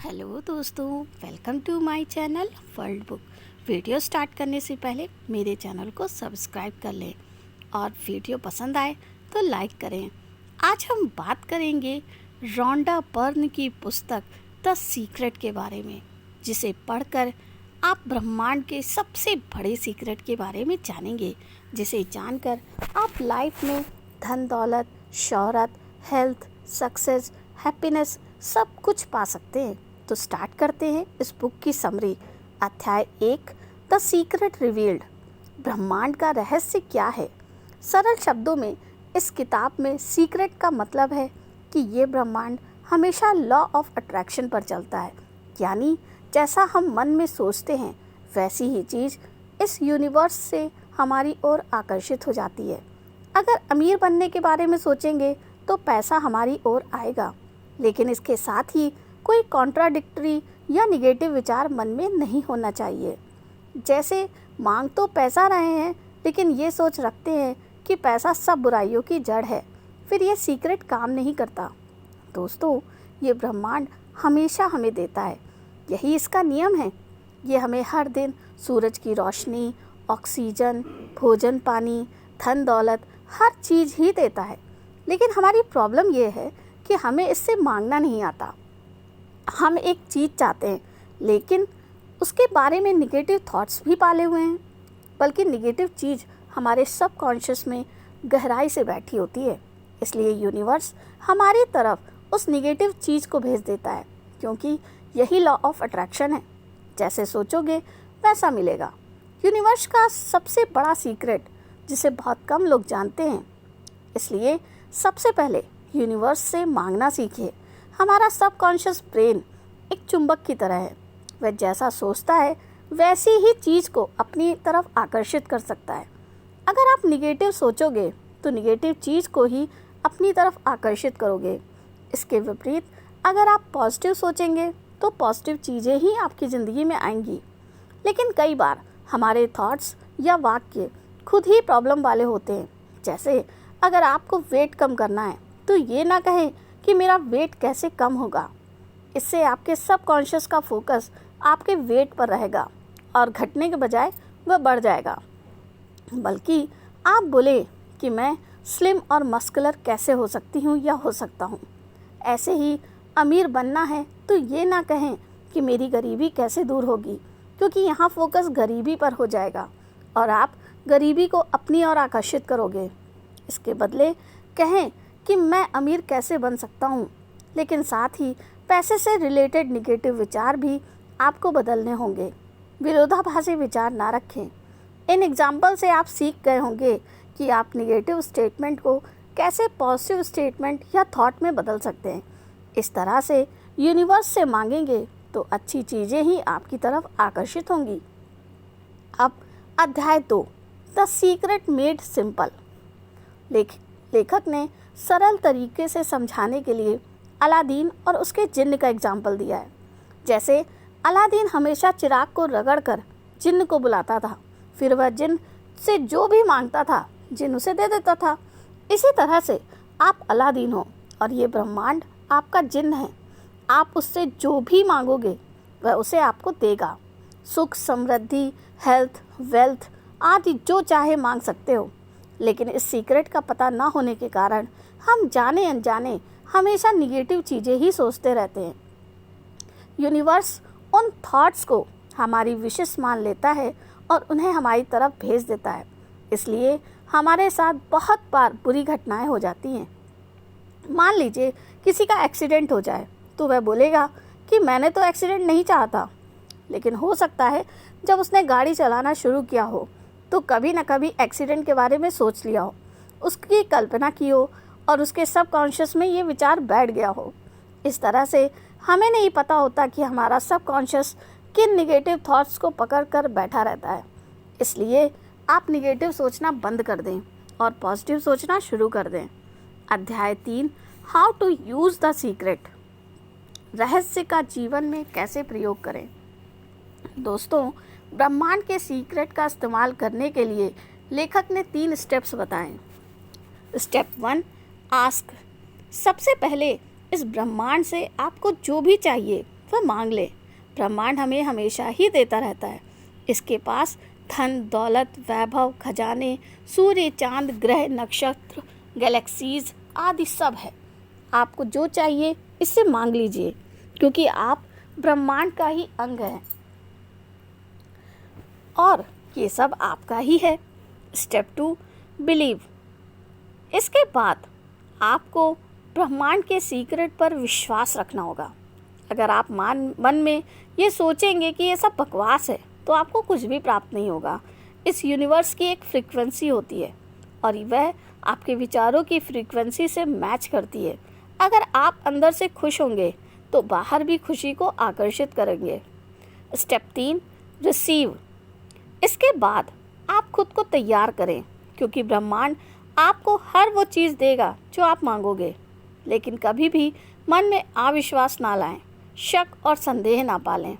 Hello दोस्तों, welcome to my channel world book. Video start करने से पहले मेरे चैनल को सब्सक्राइब कर लें और वीडियो पसंद आए तो लाइक करें। आज हम बात करेंगे रोंडा बर्न की पुस्तक द सीक्रेट के बारे में, जिसे पढ़कर आप ब्रह्मांड के सबसे बड़े सीक्रेट के बारे में जानेंगे, जिसे जानकर आप लाइफ में धन दौलत, शोहरत, हेल्थ, सक्सेस, हैप्पीनेस सब कुछ पा सकते हैं। तो स्टार्ट करते हैं इस बुक की समरी। अध्याय 1, द सीक्रेट रिवील्ड। ब्रह्मांड का रहस्य क्या है? सरल शब्दों में इस किताब में सीक्रेट का मतलब है कि ये ब्रह्मांड हमेशा लॉ ऑफ अट्रैक्शन पर चलता है, यानी जैसा हम मन में सोचते हैं वैसी ही चीज़ इस यूनिवर्स से हमारी ओर आकर्षित हो जाती है। अगर अमीर बनने के बारे में सोचेंगे तो पैसा हमारी ओर आएगा, लेकिन इसके साथ ही कोई कॉन्ट्राडिक्टरी या निगेटिव विचार मन में नहीं होना चाहिए। जैसे मांग तो पैसा रहे हैं, लेकिन ये सोच रखते हैं कि पैसा सब बुराइयों की जड़ है, फिर ये सीक्रेट काम नहीं करता। दोस्तों, ये ब्रह्मांड हमेशा हमें देता है, यही इसका नियम है। ये हमें हर दिन सूरज की रोशनी, ऑक्सीजन, भोजन पानी, धन दौलत हर चीज़ ही देता है। लेकिन हमारी प्रॉब्लम ये है कि हमें इससे मांगना नहीं आता। हम एक चीज़ चाहते हैं, लेकिन उसके बारे में निगेटिव थॉट्स भी पाले हुए हैं, बल्कि निगेटिव चीज़ हमारे सबकॉन्शियस में गहराई से बैठी होती है। इसलिए यूनिवर्स हमारी तरफ उस निगेटिव चीज़ को भेज देता है, क्योंकि यही लॉ ऑफ अट्रैक्शन है। जैसे सोचोगे वैसा मिलेगा। यूनिवर्स का सबसे बड़ा सीक्रेट जिसे बहुत कम लोग जानते हैं, इसलिए सबसे पहले यूनिवर्स से मांगना सीखिए। हमारा सबकॉन्शियस ब्रेन एक चुंबक की तरह है। वह जैसा सोचता है वैसी ही चीज़ को अपनी तरफ आकर्षित कर सकता है। अगर आप निगेटिव सोचोगे तो निगेटिव चीज़ को ही अपनी तरफ आकर्षित करोगे। इसके विपरीत अगर आप पॉजिटिव सोचेंगे तो पॉजिटिव चीज़ें ही आपकी ज़िंदगी में आएंगी। लेकिन कई बार हमारे थॉट्स या वाक्य खुद ही प्रॉब्लम वाले होते हैं। जैसे अगर आपको वेट कम करना है तो ये ना कहें कि मेरा वेट कैसे कम होगा। इससे आपके सबकॉन्शियस का फोकस आपके वेट पर रहेगा और घटने के बजाय वह बढ़ जाएगा। बल्कि आप बोले कि मैं स्लिम और मस्कुलर कैसे हो सकती हूँ या हो सकता हूँ। ऐसे ही अमीर बनना है तो ये ना कहें कि मेरी गरीबी कैसे दूर होगी, क्योंकि यहाँ फोकस गरीबी पर हो जाएगा और आप गरीबी को अपनी ओर आकर्षित करोगे। इसके बदले कहें कि मैं अमीर कैसे बन सकता हूँ, लेकिन साथ ही पैसे से रिलेटेड निगेटिव विचार भी आपको बदलने होंगे। विरोधाभासी विचार ना रखें। इन एग्जाम्पल से आप सीख गए होंगे कि आप निगेटिव स्टेटमेंट को कैसे पॉजिटिव स्टेटमेंट या थॉट में बदल सकते हैं। इस तरह से यूनिवर्स से मांगेंगे तो अच्छी चीज़ें ही आपकी तरफ आकर्षित होंगी। अब अध्याय 2, द सीक्रेट मेड सिंपल। लेखक ने सरल तरीके से समझाने के लिए अलादीन और उसके जिन्न का एग्जाम्पल दिया है। जैसे अलादीन हमेशा चिराग को रगड़कर जिन्न को बुलाता था, फिर वह जिन्न से जो भी मांगता था जिन्न उसे दे देता था। इसी तरह से आप अलादीन हो और ये ब्रह्मांड आपका जिन्न है। आप उससे जो भी मांगोगे वह उसे आपको देगा। सुख, समृद्धि, हेल्थ, वेल्थ आदि जो चाहे मांग सकते हो। लेकिन इस सीक्रेट का पता ना होने के कारण हम जाने अनजाने हमेशा निगेटिव चीज़ें ही सोचते रहते हैं। यूनिवर्स उन थॉट्स को हमारी विशेष मान लेता है और उन्हें हमारी तरफ भेज देता है। इसलिए हमारे साथ बहुत बार बुरी घटनाएं हो जाती हैं। मान लीजिए किसी का एक्सीडेंट हो जाए तो वह बोलेगा कि मैंने तो एक्सीडेंट नहीं चाहा था। लेकिन हो सकता है जब उसने गाड़ी चलाना शुरू किया हो तो कभी न कभी एक्सीडेंट के बारे में सोच लिया हो, उसकी कल्पना की हो और उसके सबकॉन्शियस में ये विचार बैठ गया हो। इस तरह से हमें नहीं पता होता कि हमारा सबकॉन्शियस किन निगेटिव थॉट्स को पकड़ कर बैठा रहता है। इसलिए आप निगेटिव सोचना बंद कर दें और पॉजिटिव सोचना शुरू कर दें। अध्याय 3, how to use the secret. रहस्य का जीवन में कैसे प्रयोग करें। दोस्तों, ब्रह्मांड के सीक्रेट का इस्तेमाल करने के लिए लेखक ने 3 स्टेप्स बताएं। Step 1, ask. सबसे पहले इस ब्रह्मांड से आपको जो भी चाहिए वह मांग ले। ब्रह्मांड हमें हमेशा ही देता रहता है। इसके पास धन, दौलत, वैभव, खजाने, सूर्य, चांद, ग्रह, नक्षत्र, गैलेक्सीज आदि सब है। आपको जो चाहिए इससे मांग लीजिए, क्योंकि आप ब्रह्मांड का ही अंग हैं और ये सब आपका ही है। Step 2, believe. इसके बाद आपको ब्रह्मांड के सीक्रेट पर विश्वास रखना होगा। अगर आप मन में ये सोचेंगे कि ये सब बकवास है तो आपको कुछ भी प्राप्त नहीं होगा। इस यूनिवर्स की एक फ्रीक्वेंसी होती है और वह आपके विचारों की फ्रीक्वेंसी से मैच करती है। अगर आप अंदर से खुश होंगे तो बाहर भी खुशी को आकर्षित करेंगे। Step 3, receive. इसके बाद आप खुद को तैयार करें, क्योंकि ब्रह्मांड आपको हर वो चीज़ देगा जो आप मांगोगे। लेकिन कभी भी मन में अविश्वास ना लाएं, शक और संदेह ना पालें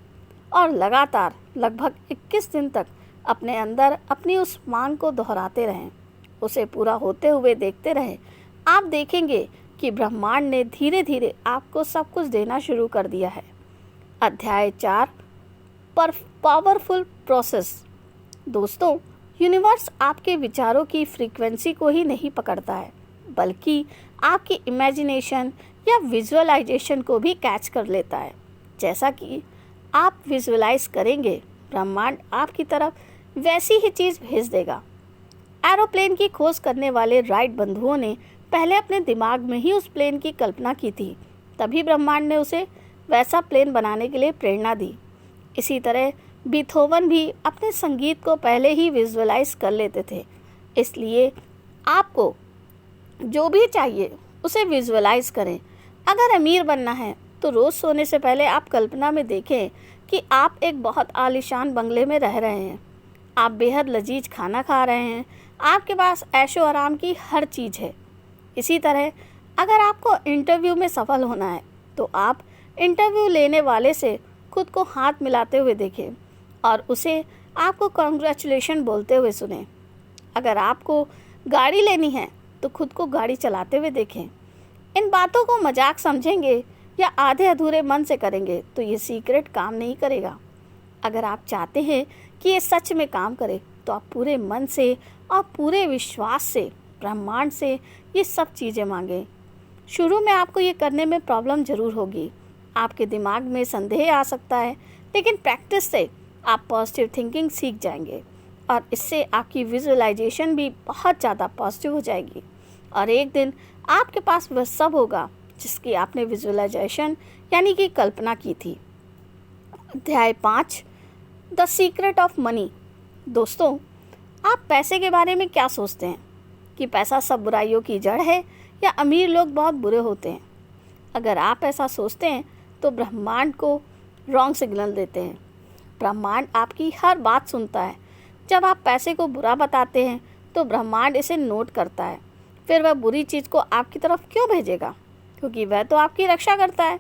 और लगातार लगभग 21 दिन तक अपने अंदर अपनी उस मांग को दोहराते रहें, उसे पूरा होते हुए देखते रहें। आप देखेंगे कि ब्रह्मांड ने धीरे धीरे आपको सब कुछ देना शुरू कर दिया है। अध्याय 4, पावरफुल प्रोसेस। दोस्तों, यूनिवर्स आपके विचारों की फ्रीक्वेंसी को ही नहीं पकड़ता है, बल्कि आपकी इमेजिनेशन या विजुअलाइजेशन को भी कैच कर लेता है। जैसा कि आप विजुअलाइज करेंगे, ब्रह्मांड आपकी तरफ वैसी ही चीज़ भेज देगा। एरोप्लेन की खोज करने वाले राइट बंधुओं ने पहले अपने दिमाग में ही उस प्लेन की कल्पना की थी, तभी ब्रह्मांड ने उसे वैसा प्लेन बनाने के लिए प्रेरणा दी। इसी तरह बीथोवन भी अपने संगीत को पहले ही विजुअलाइज कर लेते थे। इसलिए आपको जो भी चाहिए उसे विजुअलाइज करें। अगर अमीर बनना है तो रोज़ सोने से पहले आप कल्पना में देखें कि आप एक बहुत आलीशान बंगले में रह रहे हैं, आप बेहद लजीज खाना खा रहे हैं, आपके पास ऐशो आराम की हर चीज़ है। इसी तरह अगर आपको इंटरव्यू में सफल होना है तो आप इंटरव्यू लेने वाले से खुद को हाथ मिलाते हुए देखें और उसे आपको कॉन्ग्रेचुलेशन बोलते हुए सुने। अगर आपको गाड़ी लेनी है तो खुद को गाड़ी चलाते हुए देखें। इन बातों को मजाक समझेंगे या आधे अधूरे मन से करेंगे तो ये सीक्रेट काम नहीं करेगा। अगर आप चाहते हैं कि ये सच में काम करे तो आप पूरे मन से और पूरे विश्वास से ब्रह्मांड से ये सब चीज़ें मांगें। शुरू में आपको ये करने में प्रॉब्लम ज़रूर होगी, आपके दिमाग में संदेह आ सकता है, लेकिन प्रैक्टिस से आप पॉजिटिव थिंकिंग सीख जाएंगे और इससे आपकी विजुअलाइजेशन भी बहुत ज़्यादा पॉजिटिव हो जाएगी और एक दिन आपके पास वह सब होगा जिसकी आपने विजुअलाइजेशन यानी कि कल्पना की थी। अध्याय 5, द सीक्रेट ऑफ मनी। दोस्तों, आप पैसे के बारे में क्या सोचते हैं कि पैसा सब बुराइयों की जड़ है या अमीर लोग बहुत बुरे होते हैं? अगर आप ऐसा सोचते हैं तो ब्रह्मांड को रॉन्ग सिग्नल देते हैं। ब्रह्मांड आपकी हर बात सुनता है। जब आप पैसे को बुरा बताते हैं तो ब्रह्मांड इसे नोट करता है। फिर वह बुरी चीज़ को आपकी तरफ क्यों भेजेगा? क्योंकि वह तो आपकी रक्षा करता है।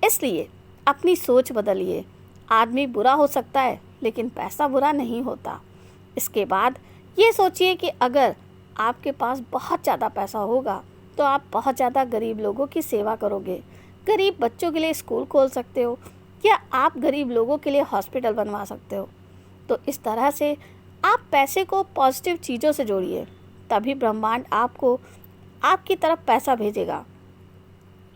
इसलिए अपनी सोच बदलिए। आदमी बुरा हो सकता है लेकिन पैसा बुरा नहीं होता। इसके बाद ये सोचिए कि अगर आपके पास बहुत ज़्यादा पैसा होगा तो आप बहुत ज़्यादा गरीब लोगों की सेवा करोगे। गरीब बच्चों के लिए स्कूल खोल सकते हो या आप गरीब लोगों के लिए हॉस्पिटल बनवा सकते हो। तो इस तरह से आप पैसे को पॉजिटिव चीज़ों से जोड़िए, तभी ब्रह्मांड आपको आपकी तरफ पैसा भेजेगा।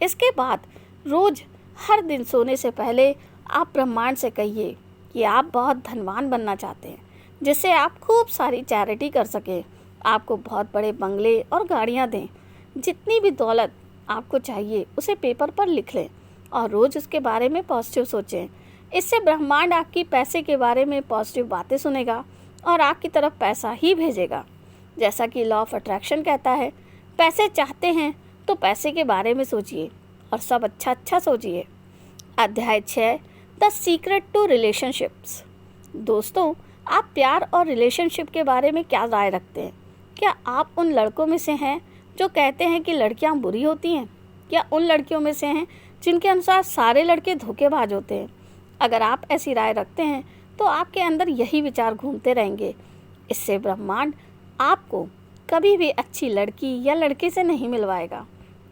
इसके बाद रोज़ हर दिन सोने से पहले आप ब्रह्मांड से कहिए कि आप बहुत धनवान बनना चाहते हैं, जिससे आप खूब सारी चैरिटी कर सकें, आपको बहुत बड़े बंगले और गाड़ियाँ दें। जितनी भी दौलत आपको चाहिए उसे पेपर पर लिख लें और रोज़ उसके बारे में पॉजिटिव सोचें। इससे ब्रह्मांड आपकी पैसे के बारे में पॉजिटिव बातें सुनेगा और आपकी तरफ पैसा ही भेजेगा। जैसा कि लॉ ऑफ अट्रैक्शन कहता है, पैसे चाहते हैं तो पैसे के बारे में सोचिए और सब अच्छा अच्छा सोचिए। अध्याय 6, द सीक्रेट टू रिलेशनशिप्स। दोस्तों, आप प्यार और रिलेशनशिप के बारे में क्या राय रखते हैं? क्या आप उन लड़कों में से हैं जो कहते हैं कि लड़कियां बुरी होती हैं, या उन लड़कियों में से हैं जिनके अनुसार सारे लड़के धोखेबाज होते हैं? अगर आप ऐसी राय रखते हैं तो आपके अंदर यही विचार घूमते रहेंगे। इससे ब्रह्मांड आपको कभी भी अच्छी लड़की या लड़के से नहीं मिलवाएगा,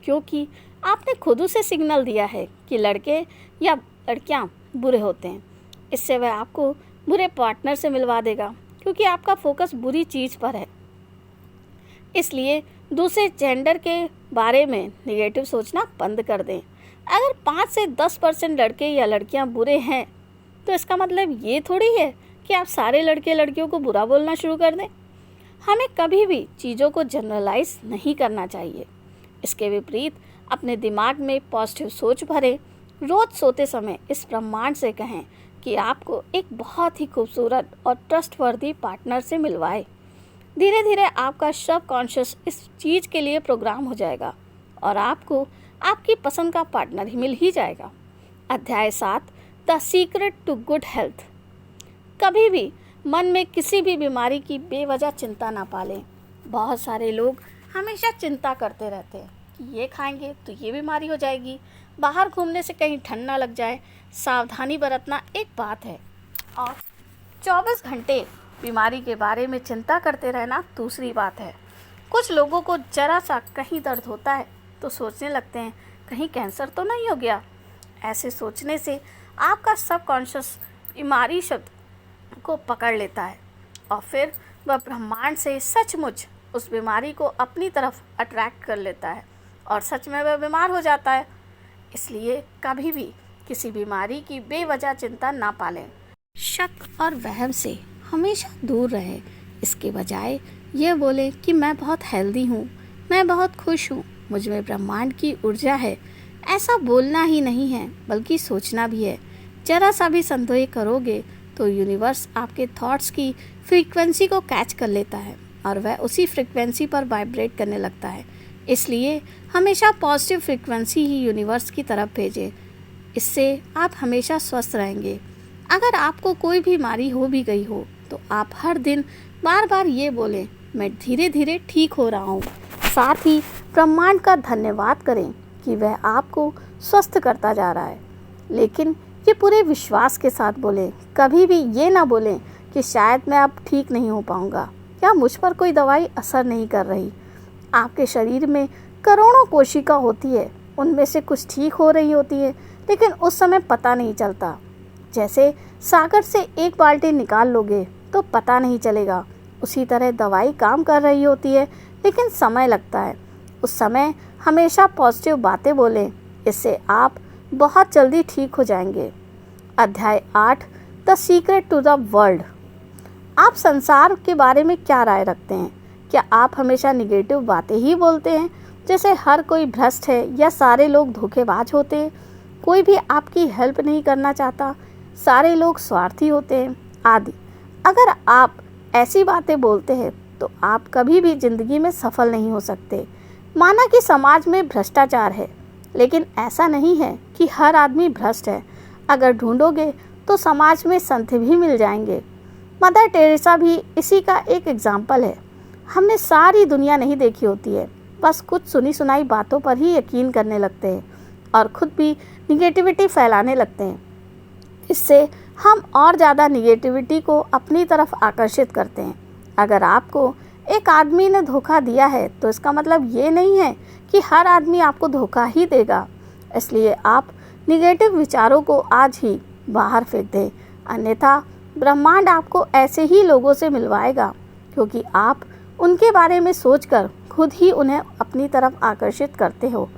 क्योंकि आपने खुद उसे सिग्नल दिया है कि लड़के या लड़कियां बुरे होते हैं। इससे वह आपको बुरे पार्टनर से मिलवा देगा, क्योंकि आपका फोकस बुरी चीज़ पर है। इसलिए दूसरे जेंडर के बारे में निगेटिव सोचना बंद कर दें। अगर 5 से 10% लड़के या लड़कियां बुरे हैं, तो इसका मतलब ये थोड़ी है कि आप सारे लड़के लड़कियों को बुरा बोलना शुरू कर दें। हमें कभी भी चीज़ों को जनरलाइज नहीं करना चाहिए। इसके विपरीत अपने दिमाग में पॉजिटिव सोच भरें। रोज़ सोते समय इस ब्रह्मांड से कहें कि आपको एक बहुत ही खूबसूरत और ट्रस्टवर्दी पार्टनर से मिलवाए। धीरे धीरे आपका सबकॉन्शियस इस चीज़ के लिए प्रोग्राम हो जाएगा और आपको आपकी पसंद का पार्टनर ही मिल ही जाएगा। अध्याय 7, the secret to good health. कभी भी मन में किसी भी बीमारी की बेवजह चिंता ना पालें। बहुत सारे लोग हमेशा चिंता करते रहते हैं कि ये खाएंगे तो ये बीमारी हो जाएगी, बाहर घूमने से कहीं ठंड ना लग जाए। सावधानी बरतना एक बात है और 24 घंटे बीमारी के बारे में चिंता करते रहना दूसरी बात है। कुछ लोगों को जरा सा कहीं दर्द होता है तो सोचने लगते हैं कहीं कैंसर तो नहीं हो गया। ऐसे सोचने से आपका सबकॉन्शियस बीमारी शब्द को पकड़ लेता है और फिर वह ब्रह्मांड से सचमुच उस बीमारी को अपनी तरफ अट्रैक्ट कर लेता है और सच में वह बीमार हो जाता है। इसलिए कभी भी किसी बीमारी की बेवजह चिंता ना पालें। शक और वहम से हमेशा दूर रहें। इसके बजाय ये बोलें कि मैं बहुत हेल्दी हूँ, मैं बहुत खुश हूँ, मुझ में ब्रह्मांड की ऊर्जा है। ऐसा बोलना ही नहीं है बल्कि सोचना भी है। जरा सा भी संदेह करोगे तो यूनिवर्स आपके थॉट्स की फ्रीक्वेंसी को कैच कर लेता है और वह उसी फ्रीक्वेंसी पर वाइब्रेट करने लगता है। इसलिए हमेशा पॉजिटिव फ्रीक्वेंसी ही यूनिवर्स की तरफ भेजें। इससे आप हमेशा स्वस्थ रहेंगे। अगर आपको कोई बीमारी हो भी गई हो तो आप हर दिन बार बार ये बोलें, मैं धीरे धीरे ठीक हो रहा हूँ। साथ ही ब्रह्मांड का धन्यवाद करें कि वह आपको स्वस्थ करता जा रहा है। लेकिन ये पूरे विश्वास के साथ बोलें। कभी भी ये ना बोलें कि शायद मैं अब ठीक नहीं हो पाऊँगा या मुझ पर कोई दवाई असर नहीं कर रही। आपके शरीर में करोड़ों कोशिका होती है, उनमें से कुछ ठीक हो रही होती है लेकिन उस समय पता नहीं चलता। जैसे सागर से एक बाल्टी निकाल लोगे तो पता नहीं चलेगा, उसी तरह दवाई काम कर रही होती है लेकिन समय लगता है। उस समय हमेशा पॉजिटिव बातें बोलें, इससे आप बहुत जल्दी ठीक हो जाएंगे। अध्याय 8, the secret to the world. आप संसार के बारे में क्या राय रखते हैं? क्या आप हमेशा निगेटिव बातें ही बोलते हैं, जैसे हर कोई भ्रष्ट है या सारे लोग धोखेबाज होते हैं, कोई भी आपकी हेल्प नहीं करना चाहता, सारे लोग स्वार्थी होते हैं आदि? अगर आप ऐसी बातें बोलते हैं तो आप कभी भी ज़िंदगी में सफल नहीं हो सकते। माना कि समाज में भ्रष्टाचार है, लेकिन ऐसा नहीं है कि हर आदमी भ्रष्ट है। अगर ढूंढोगे तो समाज में संत भी मिल जाएंगे। मदर टेरेसा भी इसी का एक एग्जाम्पल है। हमने सारी दुनिया नहीं देखी होती है, बस कुछ सुनी सुनाई बातों पर ही यकीन करने लगते हैं और खुद भी निगेटिविटी फैलाने लगते हैं। इससे हम और ज़्यादा निगेटिविटी को अपनी तरफ आकर्षित करते हैं। अगर आपको एक आदमी ने धोखा दिया है तो इसका मतलब ये नहीं है कि हर आदमी आपको धोखा ही देगा। इसलिए आप निगेटिव विचारों को आज ही बाहर फेंक दें, अन्यथा ब्रह्मांड आपको ऐसे ही लोगों से मिलवाएगा, क्योंकि आप उनके बारे में सोचकर खुद ही उन्हें अपनी तरफ आकर्षित करते हो।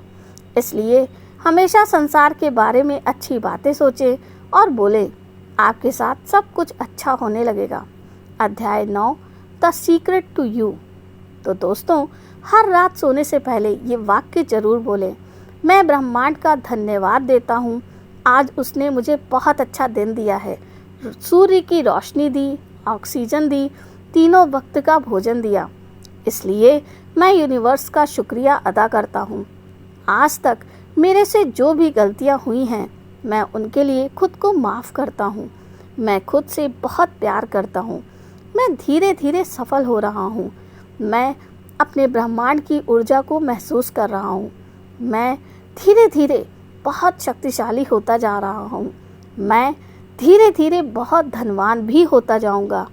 इसलिए हमेशा संसार के बारे में अच्छी बातें सोचें और बोलें, आपके साथ सब कुछ अच्छा होने लगेगा। अध्याय 9, द सीक्रेट टू यू। तो दोस्तों, हर रात सोने से पहले ये वाक्य जरूर बोलें, मैं ब्रह्मांड का धन्यवाद देता हूँ, आज उसने मुझे बहुत अच्छा दिन दिया है, सूर्य की रोशनी दी, ऑक्सीजन दी, तीनों वक्त का भोजन दिया। इसलिए मैं यूनिवर्स का शुक्रिया अदा करता हूँ। आज तक मेरे से जो भी गलतियाँ हुई हैं, मैं उनके लिए खुद को माफ़ करता हूँ। मैं खुद से बहुत प्यार करता हूँ। मैं धीरे धीरे सफल हो रहा हूँ। मैं अपने ब्रह्मांड की ऊर्जा को महसूस कर रहा हूँ। मैं धीरे धीरे बहुत शक्तिशाली होता जा रहा हूँ। मैं धीरे धीरे बहुत धनवान भी होता जाऊँगा।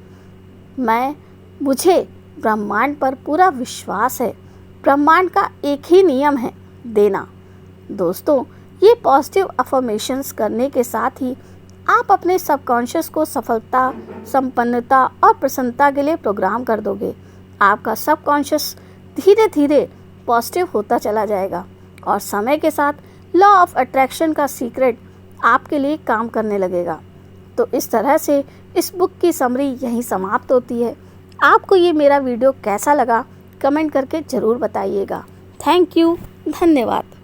मुझे ब्रह्मांड पर पूरा विश्वास है। ब्रह्मांड का एक ही नियम है, देना। दोस्तों, ये पॉजिटिव अफर्मेशंस करने के साथ ही आप अपने सबकॉन्शियस को सफलता, संपन्नता और प्रसन्नता के लिए प्रोग्राम कर दोगे। आपका सबकॉन्शियस धीरे धीरे पॉजिटिव होता चला जाएगा और समय के साथ लॉ ऑफ अट्रैक्शन का सीक्रेट आपके लिए काम करने लगेगा। तो इस तरह से इस बुक की समरी यहीं समाप्त होती है। आपको ये मेरा वीडियो कैसा लगा कमेंट करके ज़रूर बताइएगा। थैंक यू, धन्यवाद।